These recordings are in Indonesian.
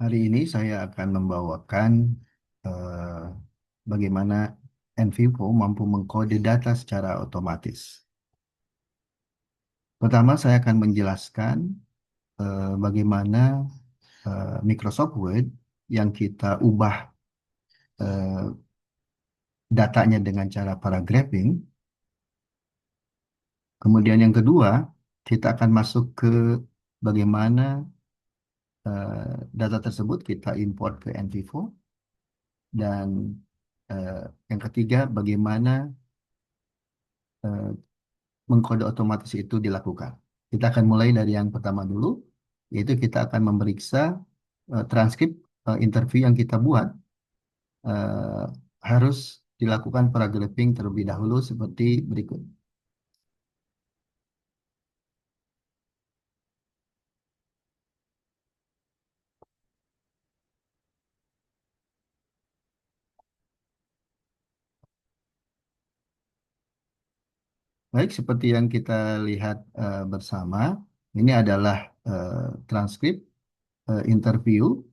Hari ini saya akan membawakan eh, bagaimana NVivo mampu mengkode data secara otomatis. Pertama, saya akan menjelaskan bagaimana Microsoft Word yang kita ubah eh, datanya dengan cara paragraphing. Kemudian yang kedua, kita akan masuk ke bagaimana data tersebut kita import ke NVivo. Dan eh, yang ketiga, bagaimana eh, mengkode otomatis itu dilakukan. Kita akan mulai dari yang pertama dulu, yaitu kita akan memeriksa transkrip interview yang kita buat. eh, Harus dilakukan paragraphing terlebih dahulu seperti berikut. Baik, seperti yang kita lihat bersama, ini adalah eh, transkrip interview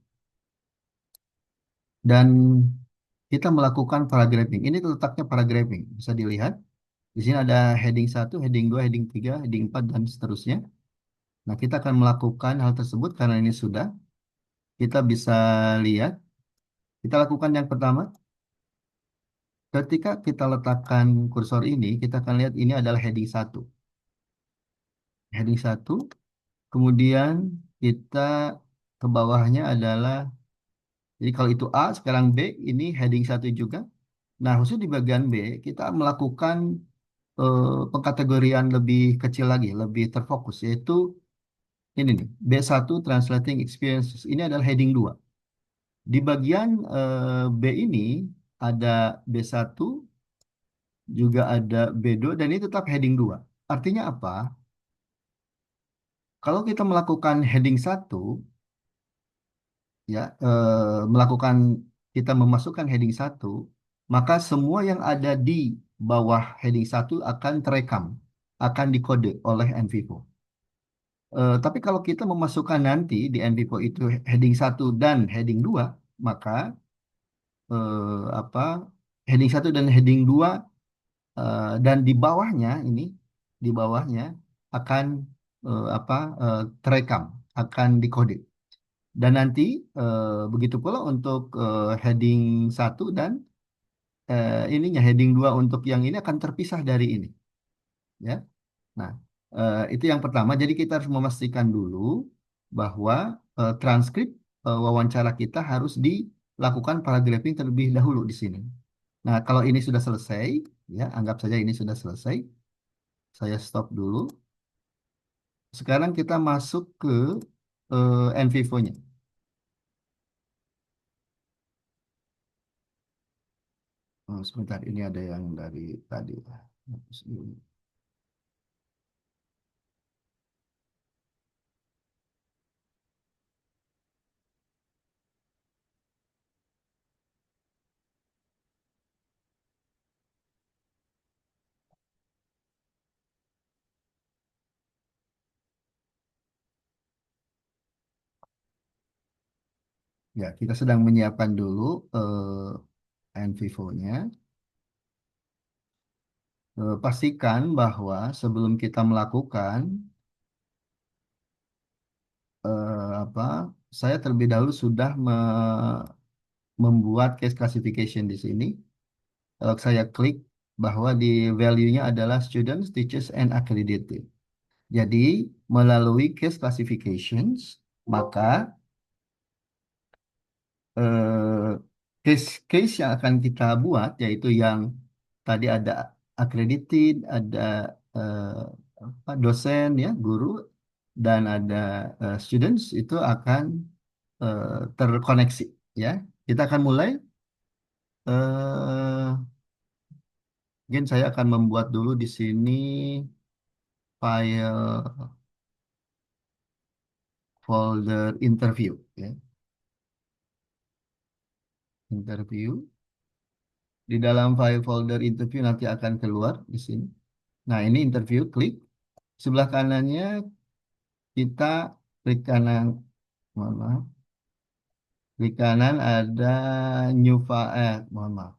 dan kita melakukan paragraphing. Ini letaknya paragraphing, bisa dilihat. Di sini ada heading satu, heading 2, heading 3, heading 4, dan seterusnya. Nah, kita akan melakukan hal tersebut karena ini sudah. Kita bisa lihat, kita lakukan yang pertama. Ketika kita letakkan kursor ini, kita akan lihat ini adalah heading satu. Heading satu, kemudian kita ke bawahnya adalah, jadi kalau itu A, sekarang B, ini heading satu juga. Nah, khusus di bagian B, kita melakukan pengkategorian lebih kecil lagi, lebih terfokus, yaitu ini nih, B1 Translating Experiences. Ini adalah heading 2. Di bagian B ini ada B1, juga ada B2, dan ini tetap heading 2. Artinya apa? Kalau kita melakukan heading satu, ya, melakukan kita memasukkan heading satu, maka semua yang ada di bawah heading satu akan terekam, akan dikode oleh NVivo. Tapi kalau kita memasukkan nanti di NVivo itu heading satu dan heading 2, maka apa heading satu dan heading 2 dan di bawahnya ini di bawahnya akan terekam, akan dikode. Dan nanti begitu pula untuk heading satu dan ininya heading 2 untuk yang ini akan terpisah dari ini, ya. Nah, itu yang pertama. Jadi kita harus memastikan dulu bahwa transkrip wawancara kita harus dilakukan paragraphing terlebih dahulu di sini. Nah, kalau ini sudah selesai, ya, anggap saja ini sudah selesai. Saya stop dulu. Sekarang kita masuk ke NVivo-nya. Oh, sebentar, ini ada yang dari tadi. Hapus dulu. Ya, kita sedang menyiapkan dulu NVivo-nya. Pastikan bahwa sebelum kita melakukan apa, saya terlebih dahulu sudah membuat case classification di sini. Kalau saya klik bahwa di value-nya adalah students, teachers, and accredited. Jadi, melalui case classifications, maka eh, case yang akan kita buat, yaitu yang tadi ada accredited, ada eh, dosen, ya, guru, dan ada students, itu akan eh, terkoneksi, ya. Kita akan mulai. Mungkin saya akan membuat dulu di sini file folder interview, ya. Interview. Di dalam file folder interview nanti akan keluar di sini. Nah, ini interview, klik. Sebelah kanannya kita klik kanan, mohon maaf. Di kanan ada new file, mohon maaf.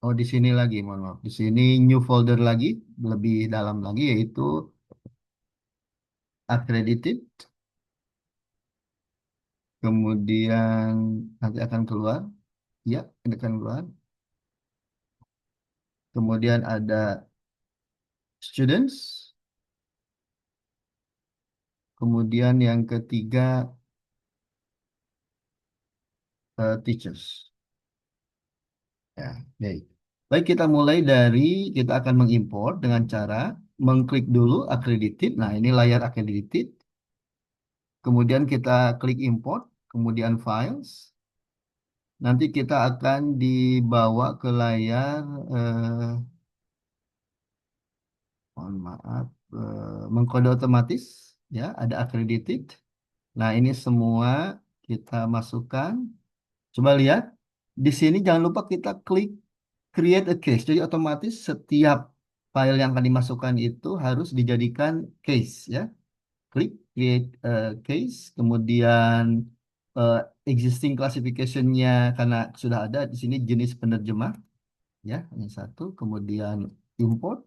Oh, di sini lagi, mohon maaf. Di sini new folder lagi, lebih dalam lagi, yaitu accredited. Kemudian nanti akan keluar. Ya, ini akan keluar. Kemudian ada students. Kemudian yang ketiga, teachers. Ya, baik. Baik, kita mulai dari kita akan mengimport dengan cara mengklik dulu accredited. Nah, ini layar accredited. Kemudian kita klik import, kemudian files. Nanti kita akan dibawa ke layar, eh, mohon maaf, mengkode otomatis. Ya, ada accredited. Nah, ini semua kita masukkan. Coba lihat. Di sini jangan lupa kita klik create a case. Jadi otomatis setiap file yang akan dimasukkan itu harus dijadikan case ya. Klik create case, kemudian eh, existing classification-nya karena sudah ada di sini jenis penerjemah ya, ini satu, kemudian import.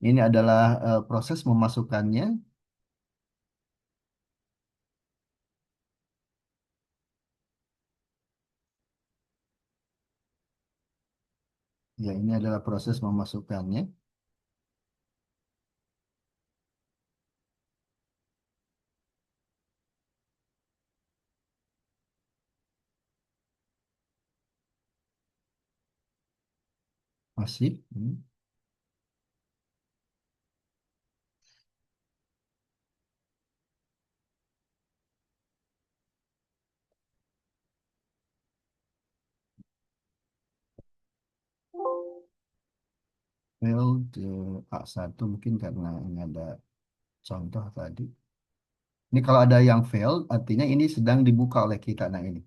Ini adalah proses memasukkannya. Ya, ini adalah proses memasukkannya. Masih. Failed A1 mungkin karena ini ada contoh tadi. Ini kalau ada yang failed, artinya ini sedang dibuka oleh kita. Nah ini,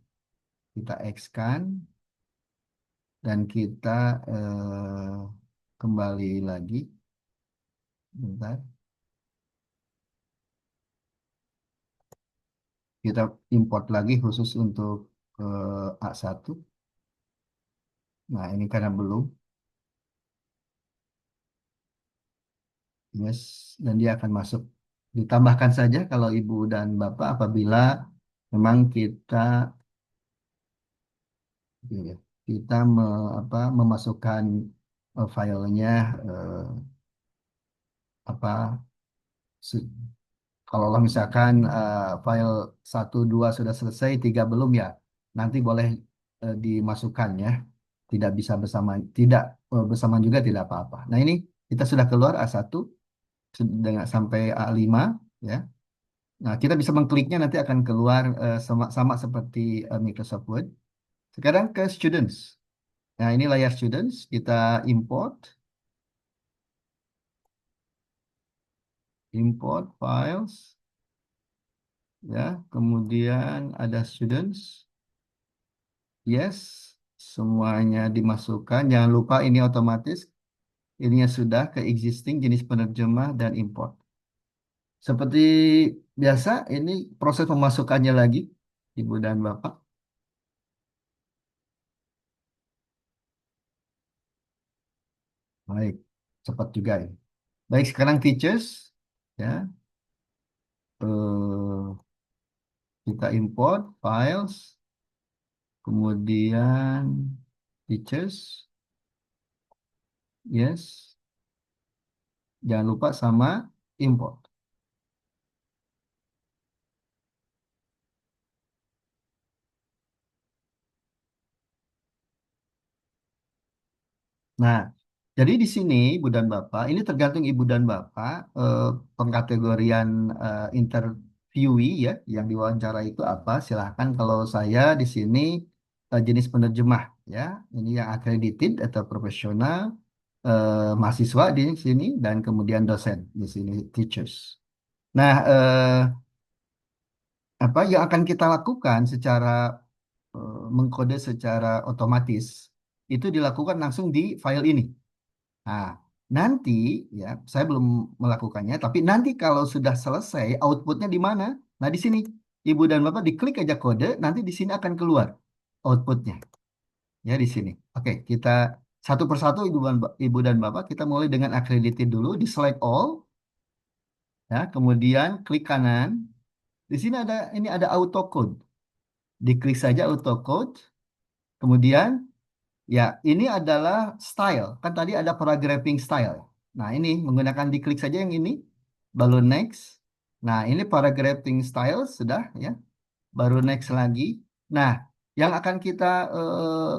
kita X-kan dan kita kembali lagi. Bentar. Kita import lagi khusus untuk A1. Nah ini karena belum. Yes, dan dia akan masuk. Ditambahkan saja kalau ibu dan bapak apabila memang iya, kita memasukkan filenya, eh, apa se- kalau misalkan file 1 2 sudah selesai, 3 belum ya, nanti boleh dimasukkan ya. Tidak bisa bersama, tidak bersamaan juga tidak apa-apa. Nah ini kita sudah keluar A1 dengan sampai A5 ya. Nah kita bisa mengkliknya nanti akan keluar sama seperti Microsoft Word. Sekarang ke students. Nah ini layar students, kita import, import files ya. Kemudian ada students. Yes, semuanya dimasukkan. Jangan lupa ini otomatis. Ininya sudah ke existing jenis penerjemah dan import. Seperti biasa, ini proses pemasukannya lagi, Ibu dan Bapak. Baik, cepat juga ya. Baik, sekarang teachers. Ya, eh, kita import files, kemudian teachers. Yes, jangan lupa sama import. Nah, jadi di sini Ibu dan Bapak, ini tergantung Ibu dan Bapak pengkategorian interviewee ya, yang diwawancara itu apa. Silahkan kalau saya di sini jenis penerjemah ya, ini yang accredited atau profesional, mahasiswa di sini dan kemudian dosen di sini teachers. Nah, apa yang akan kita lakukan secara mengkode secara otomatis itu dilakukan langsung di file ini. Nah, Nanti ya, saya belum melakukannya, tapi nanti kalau sudah selesai, outputnya di mana? Nah, di sini. Ibu dan Bapak diklik aja kode, nanti di sini akan keluar outputnya. Ya, di sini. Oke, kita satu persatu Ibu dan Bapak, kita mulai dengan accredited dulu, di select all, ya, kemudian klik kanan. Di sini ada auto code. Diklik saja auto code, kemudian ya, ini adalah style. Kan tadi ada paragraphing style. Nah, ini menggunakan diklik saja yang ini, baru next. Nah, ini paragraphing style sudah ya, baru next lagi. Nah, yang akan kita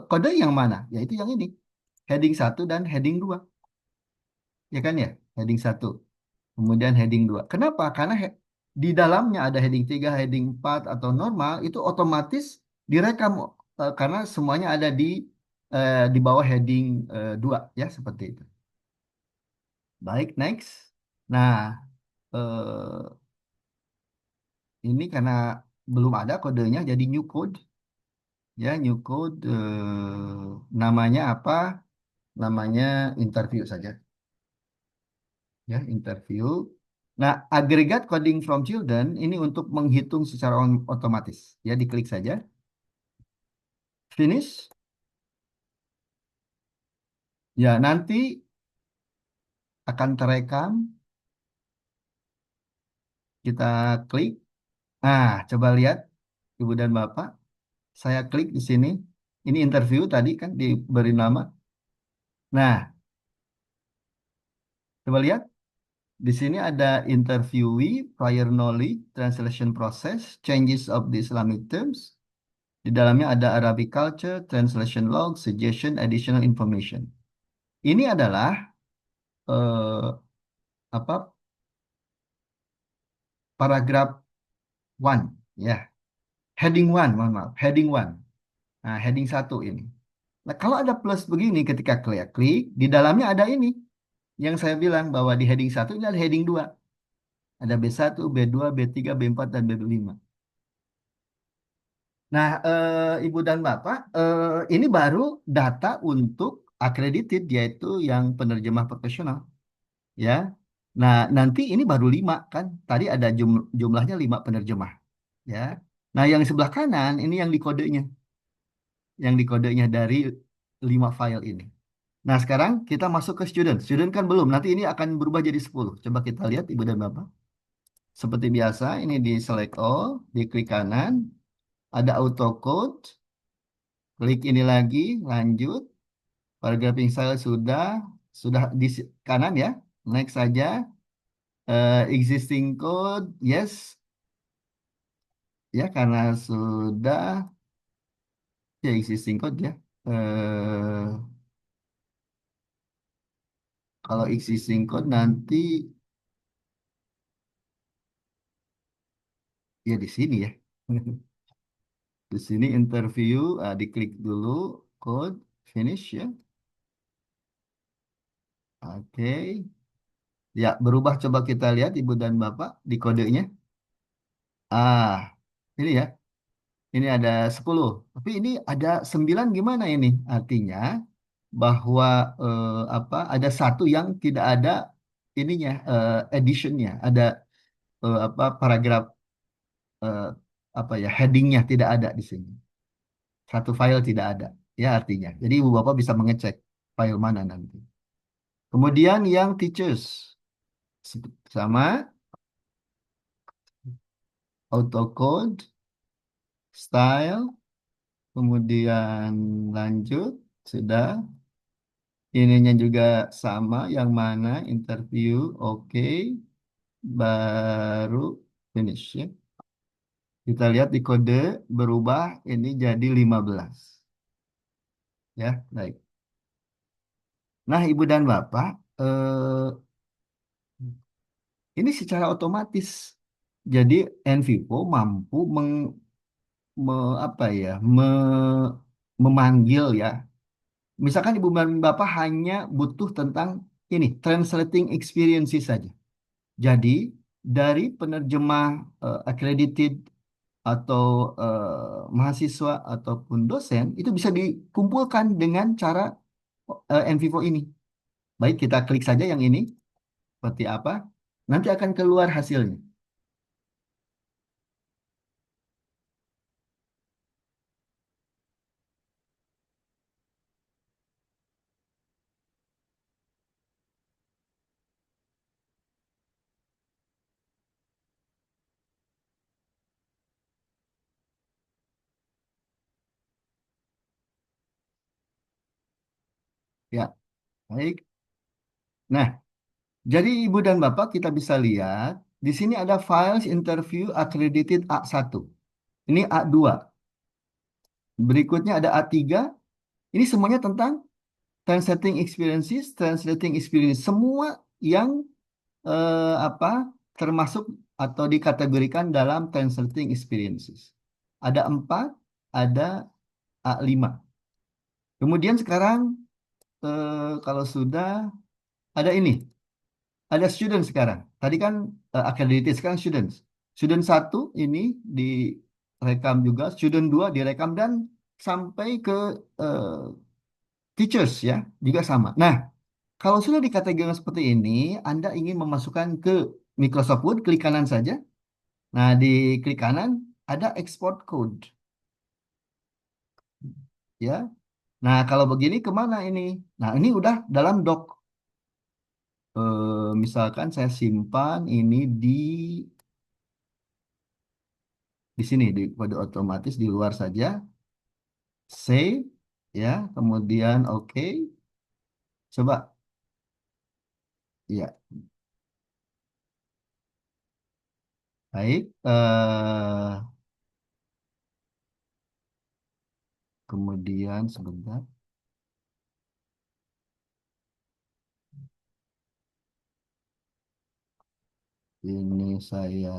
kode yang mana? Yaitu yang ini. Heading satu dan heading 2. Ya kan ya? Heading satu. Kemudian heading 2. Kenapa? Karena di dalamnya ada heading 3, heading 4 atau normal itu otomatis direkam karena semuanya ada di bawah heading 2 ya seperti itu. Baik, next. Nah, eh, ini karena belum ada kodenya jadi new code ya, new code namanya apa? Namanya interview saja ya, interview. Nah, aggregate coding from children ini untuk menghitung secara otomatis. Ya, diklik saja. Finish. Ya, nanti akan terekam. Kita klik. Nah, coba lihat, Ibu dan Bapak. Saya klik di sini. Ini interview tadi kan diberi nama. Nah, coba lihat. Di sini ada interviewee, prior knowledge, translation process, changes of the Islamic terms. Di dalamnya ada Arabic culture, translation log, suggestion, additional information. Ini adalah eh, apa paragraf one ya, heading one, mohon maaf, heading one. Nah, heading satu ini. Nah, kalau ada plus begini ketika klik, di dalamnya ada ini yang saya bilang bahwa di heading satu ini ada heading 2. Ada B1, B2, B3, B4 dan B5. Nah, Ibu dan Bapak, ini baru data untuk accredited yaitu yang penerjemah profesional. Ya. Nah, nanti ini baru 5 kan. Tadi ada jumlahnya 5 penerjemah. Ya. Nah, yang sebelah kanan ini yang dikodenya. Yang dikodenya dari 5 file ini. Nah, sekarang kita masuk ke student. Student kan belum. Nanti ini akan berubah jadi 10. Coba kita lihat Ibu dan Bapak. Seperti biasa, ini di select all, di klik kanan, ada auto code, klik ini lagi, lanjut. Paragraphing style sudah di kanan ya. Next saja. Existing code, yes. Ya, karena sudah ya existing code ya. Kalau existing code nanti ya di sini ya. Di sini interview, diklik dulu code, finish ya. Oke. Ya, berubah coba kita lihat Ibu dan Bapak di kodenya. Ah, ini ya. Ini ada 10. Tapi ini ada 9 gimana ini? Artinya bahwa ada satu yang tidak ada ininya editionnya, ada apa paragraf eh, apa ya headingnya tidak ada di sini. Satu file tidak ada. Ya artinya. Jadi Ibu Bapak bisa mengecek file mana nanti. Kemudian yang teachers sama autocode, style, kemudian lanjut sudah. Ininya juga sama, yang mana interview, oke, baru finish ya. Kita lihat di kode berubah ini jadi 15. Ya, baik. Nah, Ibu dan Bapak, ini secara otomatis. Jadi Envivo mampu apa ya, memanggil ya. Misalkan Ibu dan Bapak hanya butuh tentang ini, translating experiences saja. Jadi dari penerjemah accredited atau mahasiswa ataupun dosen itu bisa dikumpulkan dengan cara NVivo ini. Baik, kita klik saja yang ini. Seperti apa? Nanti akan keluar hasilnya. Ya, baik. Nah, jadi Ibu dan Bapak kita bisa lihat di sini ada files interview accredited A1. Ini A2. Berikutnya ada A3. Ini semuanya tentang translating experiences, translating experience. Semua yang apa termasuk atau dikategorikan dalam translating experiences. Ada 4, ada A5. Kemudian sekarang kalau sudah ada ini, ada student sekarang. Tadi kan accredited, sekarang students. Student satu ini direkam juga, student 2 direkam dan sampai ke eh, teachers ya, juga sama. Nah, kalau sudah dikategorikan seperti ini, Anda ingin memasukkan ke Microsoft Word, klik kanan saja. Nah, di klik kanan ada export code ya. Nah, kalau begini kemana ini? Nah, ini udah dalam doc. Misalkan saya simpan ini di sini di kode otomatis di luar saja. Save ya, kemudian oke. Coba ya, baik. Kemudian sebentar. Ini saya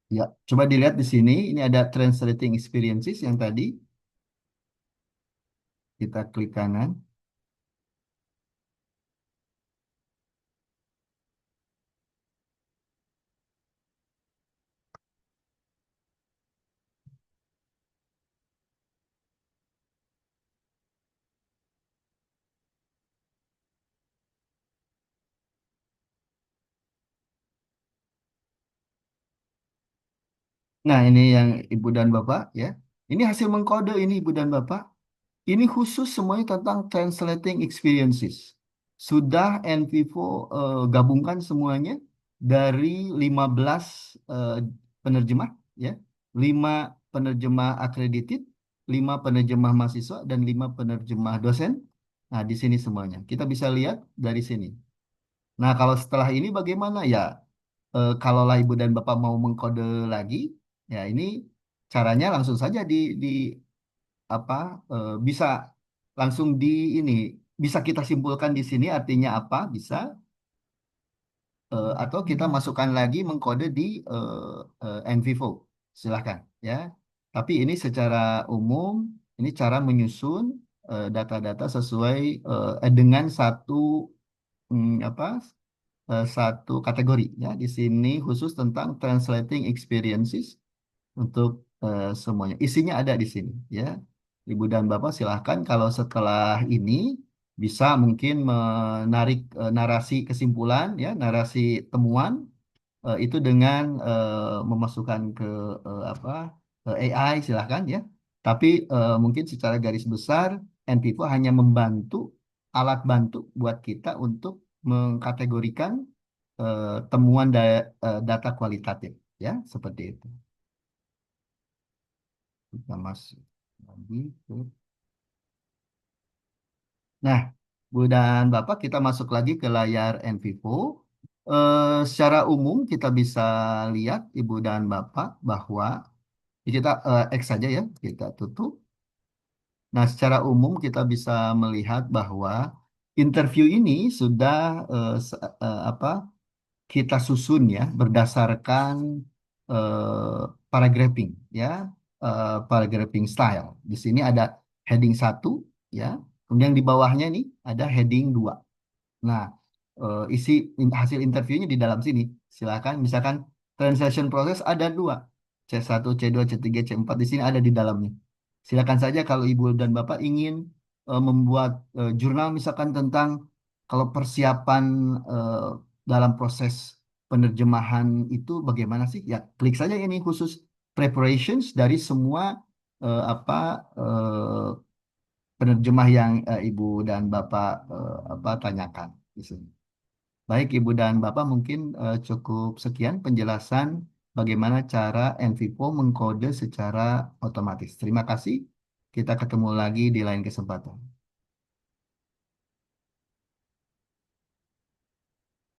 ya, coba dilihat di sini. Ini ada translating experiences yang tadi kita klik kanan. Nah, ini yang Ibu dan Bapak ya. Ini hasil mengkode ini Ibu dan Bapak. Ini khusus semuanya tentang translating experiences. Sudah NVivo gabungkan semuanya dari 15 eh, penerjemah ya. 5 penerjemah accredited, 5 penerjemah mahasiswa dan 5 penerjemah dosen. Nah, di sini semuanya. Kita bisa lihat dari sini. Nah, kalau setelah ini bagaimana ya? Kalaulah Ibu dan Bapak mau mengkode lagi, ya ini caranya langsung saja di apa bisa langsung di ini bisa kita simpulkan di sini artinya apa bisa atau kita masukkan lagi mengkode di NVivo silahkan ya, tapi ini secara umum ini cara menyusun data-data sesuai dengan satu apa satu kategori ya, di sini khusus tentang translating experiences untuk semuanya. Isinya ada di sini ya. Ibu dan Bapak silahkan kalau setelah ini bisa mungkin menarik narasi kesimpulan ya, narasi temuan itu dengan memasukkan ke AI silahkan ya. Tapi mungkin secara garis besar NPivo hanya membantu alat bantu buat kita untuk mengkategorikan temuan data kualitatif ya, seperti itu. Kita masuk lagi ke. Nah, Bu dan Bapak, kita masuk lagi ke layar NVivo. Secara umum kita bisa lihat Ibu dan Bapak bahwa kita X saja ya, kita tutup. Nah, secara umum kita bisa melihat bahwa interview ini sudah apa kita susun ya berdasarkan paragraphing ya, paragraphing style. Di sini ada heading 1 ya. Kemudian di bawahnya nih ada heading 2. Nah, isi hasil interviewnya di dalam sini. Silakan, misalkan translation proses ada dua, C1, C2, C3, C4 di sini ada di dalamnya. Silakan saja kalau Ibu dan Bapak ingin membuat jurnal misalkan tentang kalau persiapan eh, dalam proses penerjemahan itu bagaimana sih? Ya, klik saja ini khusus preparations dari semua apa penerjemah yang Ibu dan Bapak apa tanyakan di sini. Baik, Ibu dan Bapak, mungkin cukup sekian penjelasan bagaimana cara Envivo mengkode secara otomatis. Terima kasih. Kita ketemu lagi di lain kesempatan.